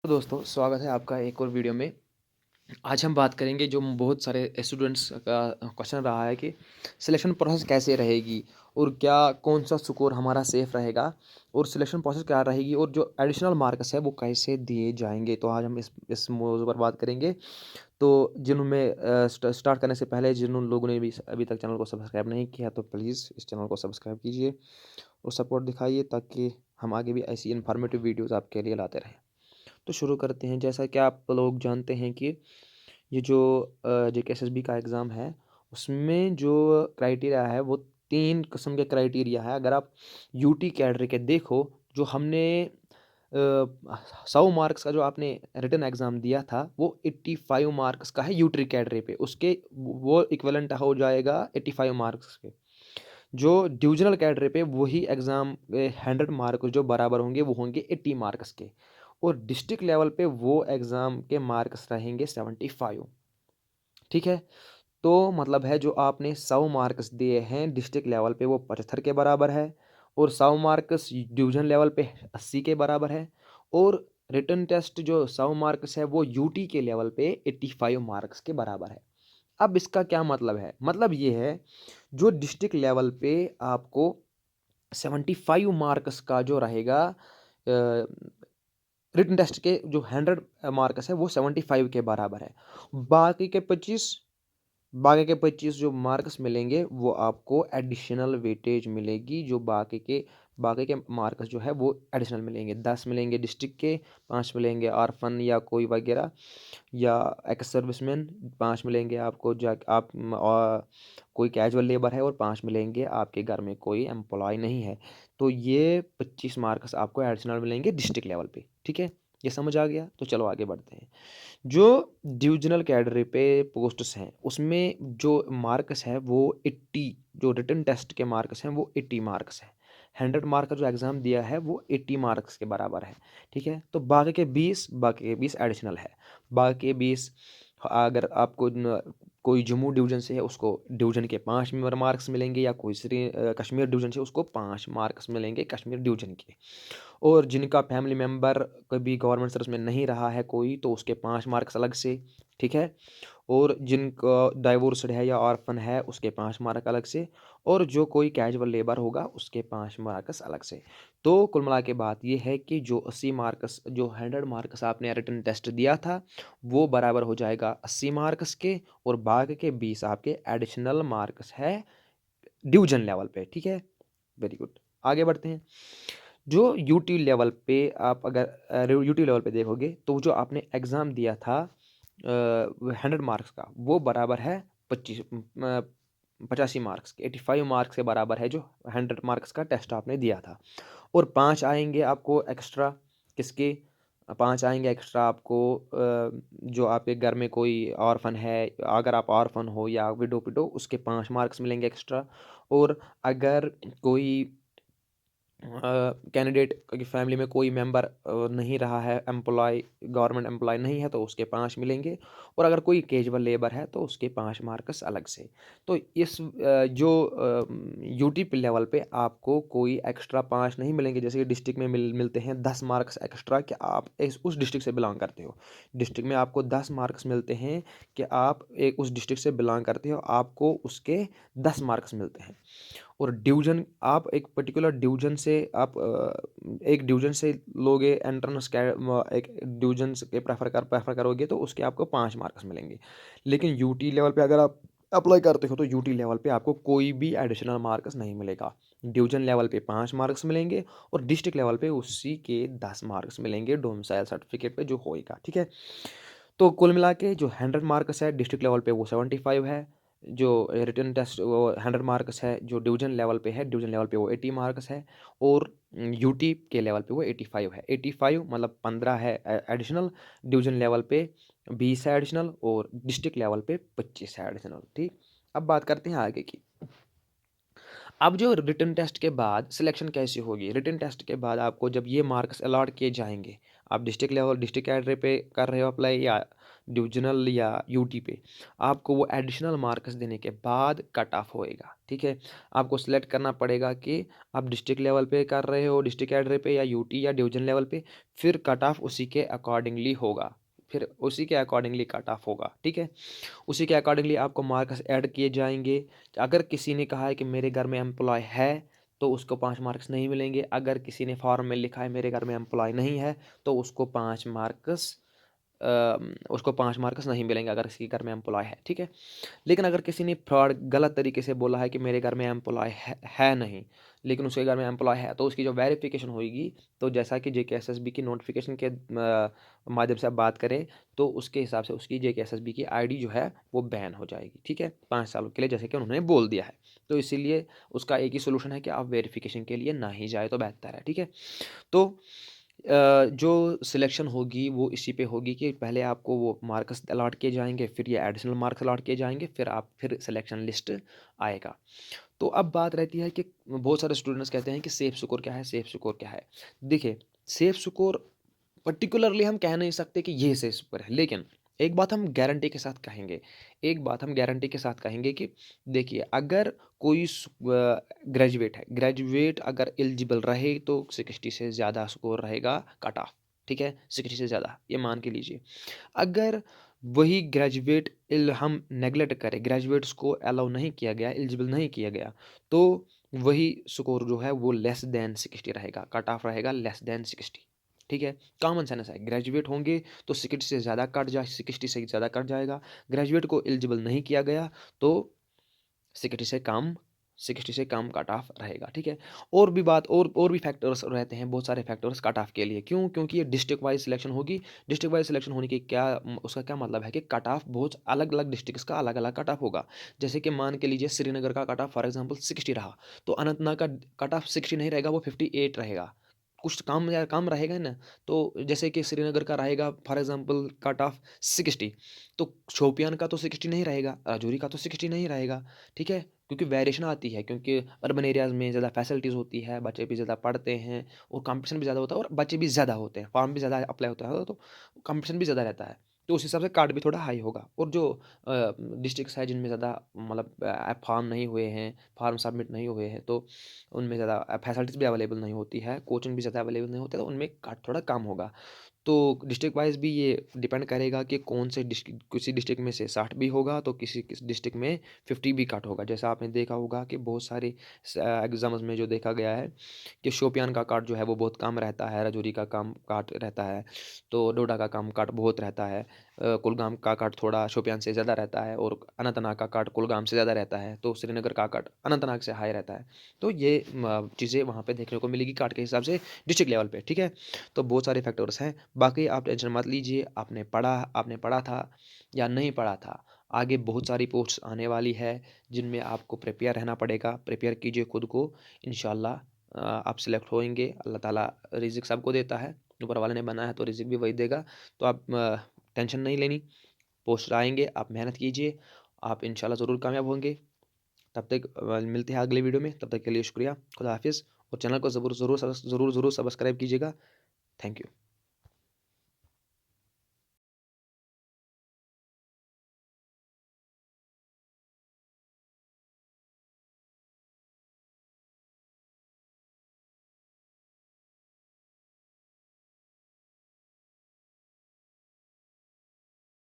तो दोस्तों स्वागत है आपका एक और वीडियो में। आज हम बात करेंगे जो बहुत सारे स्टूडेंट्स का क्वेश्चन रहा है कि सिलेक्शन प्रोसेस कैसे रहेगी और क्या कौन सा स्कोर हमारा सेफ रहेगा और सिलेक्शन प्रोसेस क्या रहेगी और जो एडिशनल मार्क्स है वो कैसे दिए जाएंगे। तो आज हम इस मौजू पर बात करेंगे। तो जिनमें स्टार्ट करने से पहले जिन लोगों ने भी अभी तक चैनल को सब्सक्राइब नहीं किया तो प्लीज़ इस चैनल को सब्सक्राइब कीजिए और सपोर्ट दिखाइए ताकि हम आगे भी ऐसी इन्फॉर्मेटिव वीडियोज़ आपके लिए लाते रहें। तो शुरू करते हैं। जैसा कि आप लोग जानते हैं कि ये जो जेकेएसएसबी का एग्ज़ाम है, उसमें जो क्राइटेरिया है वो 3 किस्म के क्राइटेरिया है। अगर आप यूटी कैडर के देखो, जो हमने 100 मार्क्स का जो आपने रिटन एग्ज़ाम दिया था, वो 85 मार्क्स का है यूट्री कैडर पे। उसके वो इक्विवेलेंट हो जाएगा 85 मार्क्स के। जो डिविज़नल कैडर पे वही एग्ज़ाम 100 मार्क जो बराबर होंगे वो होंगे 80 मार्क्स के। और डिस्ट्रिक्ट लेवल पे वो एग्ज़ाम के मार्क्स रहेंगे 75। ठीक है? तो मतलब है जो आपने 100 मार्क्स दिए हैं डिस्ट्रिक्ट लेवल पे वो 75 के बराबर है और 100 मार्क्स डिवीज़न लेवल पे 80 के बराबर है और रिटन टेस्ट जो 100 मार्क्स है वो यूटी के लेवल पे 85 मार्क्स के बराबर है। अब इसका क्या मतलब है? मतलब ये है जो डिस्ट्रिक्ट लेवल पे आपको 75 मार्क्स का जो रहेगा रिटन टेस्ट के जो 100 मार्क्स है वो 75 के बराबर है। बाकी के 25 बाकी के 25 जो मार्क्स मिलेंगे वो आपको एडिशनल वेटेज मिलेगी। जो बाकी के मार्क्स जो है वो एडिशनल मिलेंगे। 10 मिलेंगे डिस्ट्रिक्ट के, 5 मिलेंगे आरफन या कोई वगैरह या एक्स सर्विसमैन, 5 मिलेंगे आपको जा आप कोई कैजुअल लेबर है और 5 मिलेंगे आपके घर में कोई एम्प्लॉय नहीं है। तो ये 25 मार्क्स आपको एडिशनल मिलेंगे डिस्ट्रिक्ट लेवल पे। ठीक है? ये समझ आ गया? तो चलो आगे बढ़ते हैं। जो डिविजनल कैडर पे पोस्ट्स हैं उसमें जो मार्क्स है वो 80, जो रिटन टेस्ट के मार्क्स हैं वो 80 मार्क्स है। 100 मार्क का जो एग्ज़ाम दिया है वो 80 मार्क्स के बराबर है। ठीक है? तो बाकी के 20 एडिशनल है। बाकी के 20 अगर आपको कोई जम्मू डिवीज़न से है उसको डिवीज़न के 5 मार्क्स मिलेंगे या कोई कश्मीर डिवीज़न से उसको 5 मार्क्स मिलेंगे कश्मीर डिवीज़न के। और जिनका फैमिली मेंबर कभी गवर्नमेंट सर्विस में नहीं रहा है कोई तो उसके 5 मार्क्स अलग से। ठीक है? और जिनका डाइवोर्स्ड है या ऑर्फन है उसके 5 मार्क अलग से और जो कोई कैजुअल लेबर होगा उसके 5 मार्क्स अलग से। तो कुल मिला के बात ये है कि जो 80 मार्क्स जो 100 मार्क्स आपने रिटन टेस्ट दिया था वो बराबर हो जाएगा 80 मार्क्स के और बाकी के 20 आपके एडिशनल मार्क्स है डिवीजन लेवल पे। ठीक है? Very good. आगे बढ़ते हैं। जो यूटी लेवल पे आप अगर यूटी लेवल पे देखोगे तो जो आपने एग्ज़ाम दिया था 100 मार्क्स का वो बराबर है 85 मार्क्स के। 85 मार्क्स के बराबर है जो 100 मार्क्स का टेस्ट आपने दिया था। और 5 आएंगे आपको एक्स्ट्रा। किसके? 5 आएंगे एक्स्ट्रा आपको जो आपके घर में कोई ऑर्फन है, अगर आप ऑर्फन हो या विडो पिडो उसके 5 मार्क्स मिलेंगे एक्स्ट्रा। और अगर कोई कैंडिडेट की फैमिली में कोई मेंबर नहीं रहा है, एम्प्लॉय गवर्नमेंट एम्प्लॉय नहीं है तो उसके 5 मिलेंगे। और अगर कोई कैजुअल लेबर है तो उसके 5 मार्क्स अलग से। तो इस जो यूटी पे लेवल पे आपको कोई एक्स्ट्रा 5 नहीं मिलेंगे। जैसे कि डिस्ट्रिक्ट में मिलते हैं 10 मार्क्स एक्स्ट्रा कि आप उस डिस्ट्रिक्ट से बिलोंग करते हो। डिस्ट्रिक्ट में आपको 10 मार्क्स मिलते हैं कि आप एक उस डिस्ट्रिक्ट से बिलोंग करते हो, आपको उसके 10 मार्क्स मिलते हैं। और डिवीज़न आप एक पर्टिकुलर डिवीज़न से आप एक डिवीज़न से लोगे एंट्रेंस एक डिवीज़न के प्रेफर करोगे तो उसके आपको 5 मार्क्स मिलेंगे। लेकिन यूटी लेवल पे अगर आप अप्लाई करते हो तो यूटी लेवल पे आपको कोई भी एडिशनल मार्क्स नहीं मिलेगा। डिवीज़न लेवल पे 5 मार्क्स मिलेंगे और डिस्ट्रिक्ट लेवल पे उसी के 10 मार्क्स मिलेंगे डोमिसाइल सर्टिफिकेट पे जो होएगा। ठीक है? तो कुल मिला के जो 100 मार्क्स है डिस्ट्रिक्ट लेवल पे वो 75 है। जो रिटन टेस्ट वो 100 मार्क्स है जो डिवीज़न लेवल पे है, डिवीज़न लेवल पे वो 80 मार्क्स है। और यूटी के लेवल पे वो 85 है। 85 मतलब 15 है एडिशनल, डिवीज़न लेवल पे 20 है एडिशनल और डिस्ट्रिक्ट लेवल पे 25 है एडिशनल। ठीक? अब बात करते हैं आगे की। अब जो रिटन टेस्ट के बाद सिलेक्शन कैसी होगी? रिटन टेस्ट के बाद आपको जब ये मार्क्स अलॉट किए जाएँगे, आप डिस्ट्रिक्ट लेवल डिस्ट्रिक्ट कैडर पे कर रहे हो अप्लाई या डिविजनल या यूटी पे, आपको वो एडिशनल मार्क्स देने के बाद कट ऑफ होएगा। ठीक है, आपको सिलेक्ट करना पड़ेगा कि आप डिस्ट्रिक्ट लेवल पे कर रहे हो डिस्ट्रिक्ट कैडर पे या यूटी या डिवीजन लेवल पे, फिर कट ऑफ उसी के अकॉर्डिंगली होगा, फिर उसी के अकॉर्डिंगली कट ऑफ होगा। ठीक है, उसी के अकॉर्डिंगली आपको मार्क्स ऐड किए जाएंगे। अगर किसी ने कहा है कि मेरे घर में एम्प्लॉय है तो उसको 5 मार्क्स नहीं मिलेंगे। अगर किसी ने फॉर्म में लिखा है मेरे घर में एम्प्लॉय नहीं है तो उसको 5 मार्क्स नहीं मिलेंगे अगर किसी के घर में एम्प्लॉय है। ठीक है, लेकिन अगर किसी ने फ्रॉड गलत तरीके से बोला है कि मेरे घर में एम्प्लॉय है नहीं, लेकिन उसके घर में एम्प्लॉय है, तो उसकी जो वेरिफिकेशन होगी, तो जैसा कि जेकेएसएसबी की नोटिफिकेशन के माध्यम से आप बात करें तो उसके हिसाब से उसकी जेकेएसएसबी की आईडी जो है वो बैन हो जाएगी। ठीक है, 5 सालों के लिए, जैसे कि उन्होंने बोल दिया है। तो इसीलिए उसका एक ही सोल्यूशन है कि आप वेरिफिकेशन के लिए ना ही जाए तो बेहतर है। ठीक है, तो जो सिलेक्शन होगी वो इसी पे होगी कि पहले आपको वो मार्क्स अलॉट किए जाएंगे, फिर ये एडिशनल मार्क्स अलॉट किए जाएंगे, फिर सिलेक्शन लिस्ट आएगा। तो अब बात रहती है कि बहुत सारे स्टूडेंट्स कहते हैं कि सेफ स्कोर क्या है, सेफ स्कोर क्या है। देखिए, सेफ स्कोर पर्टिकुलरली हम कह नहीं सकते कि ये सेफ स्कोर है, लेकिन एक बात हम गारंटी के साथ कहेंगे, एक बात हम गारंटी के साथ कहेंगे कि देखिए, अगर कोई ग्रेजुएट है, ग्रेजुएट अगर एलिजिबल रहे तो 60 से ज़्यादा स्कोर रहेगा कट ऑफ। ठीक है, 60 से ज़्यादा ये मान के लीजिए। अगर वही ग्रेजुएट हम नेगलेक्ट करें, ग्रेजुएट्स को अलाउ नहीं किया गया, एलिजिबल नहीं किया गया, तो वही स्कोर जो है वो लेस देन 60 रहेगा, कट ऑफ रहेगा लेस देन 60। ठीक है, कॉमन सेंस है, ग्रेजुएट होंगे तो 60 से ज़्यादा कट जाए, 60 से ज़्यादा कट जाएगा। ग्रेजुएट को एलिजिबल नहीं किया गया तो 60 से कम 60 से कम कट ऑफ रहेगा। ठीक है, और भी बात और भी फैक्टर्स रहते हैं, बहुत सारे फैक्टर्स कट ऑफ के लिए। क्यों? क्योंकि ये डिस्ट्रिक्ट वाइज सिलेक्शन होगी। डिस्ट्रिक्ट वाइज सिलेक्शन होने की उसका क्या मतलब है कि कट ऑफ बहुत अलग अलग डिस्ट्रिक्ट्स का अलग अलग कट ऑफ होगा। जैसे कि मान के लीजिए श्रीनगर का कट ऑफ फॉर एग्जाम्पल 60 रहा, तो अनंतनाग का कट ऑफ 60 नहीं रहेगा, वो 58 रहेगा। कुछ कम या कम रहेगा ना। तो जैसे कि श्रीनगर का रहेगा फॉर एग्जांपल कट ऑफ 60, तो शोपियान का तो 60 नहीं रहेगा, राजौरी का तो 60 नहीं रहेगा। ठीक है, क्योंकि वेरिएशन आती है, क्योंकि अर्बन एरियाज़ में ज़्यादा फैसिलिटीज़ होती है, बच्चे भी ज़्यादा पढ़ते हैं और कंपटीशन भी ज़्यादा होता है और बच्चे भी ज़्यादा होते हैं, फॉर्म भी ज़्यादा अप्लाई होता है, तो कंपटीशन भी ज़्यादा रहता है। तो उस हिसाब से कार्ड भी थोड़ा हाई होगा। और जो डिस्ट्रिक्ट्स है जिनमें ज़्यादा मतलब फॉर्म नहीं हुए हैं, फॉर्म सबमिट नहीं हुए हैं, तो उनमें ज़्यादा फैसिलिटीज़ भी अवेलेबल नहीं होती है, कोचिंग भी ज़्यादा अवेलेबल नहीं होता है, तो उनमें कट थोड़ा कम होगा। तो डिस्ट्रिक्ट वाइज भी ये डिपेंड करेगा कि कौन से डिस्ट्रिक्ट, किसी डिस्ट्रिक्ट में से 60 भी होगा तो किसी डिस्ट्रिक्ट में 50 भी कट होगा। जैसा आपने देखा होगा कि बहुत सारे एग्जाम्स में जो देखा गया है कि शोपियान का काट जो है वो बहुत कम रहता है, राजौरी का कम काट रहता है, तो डोडा का कम काट बहुत रहता है, कुलगाम का काट थोड़ा शोपियान से ज़्यादा रहता है, और अनंतनाग का काट कुलगाम से ज़्यादा रहता है, तो श्रीनगर का काट अनंतनाग से हाई रहता है। तो ये चीज़ें वहाँ पे देखने को मिलेगी काट के हिसाब से डिस्ट्रिक्ट लेवल पे। ठीक है, तो बहुत सारे फैक्टर्स हैं। बाकी आप टेंशन मत लीजिए, आपने पढ़ा था या नहीं पढ़ा था, आगे बहुत सारी पोस्ट्स आने वाली है जिनमें आपको प्रिपेयर रहना पड़ेगा। प्रिपेयर कीजिए खुद को, इंशाल्लाह आप सिलेक्ट होएंगे। अल्लाह ताला रिज़िक सबको देता है, ऊपर वाले ने बनाया है तो रिज़िक भी वही देगा। तो आप टेंशन नहीं लेनी, पोस्ट आएंगे, आप मेहनत कीजिए, आप इंशाल्लाह ज़रूर कामयाब होंगे। तब तक मिलते हैं अगले वीडियो में, तब तक के लिए शुक्रिया, खुदा हाफिज़। और चैनल को ज़रूर ज़रूर ज़रूर ज़रूर सब्सक्राइब कीजिएगा। Thank you.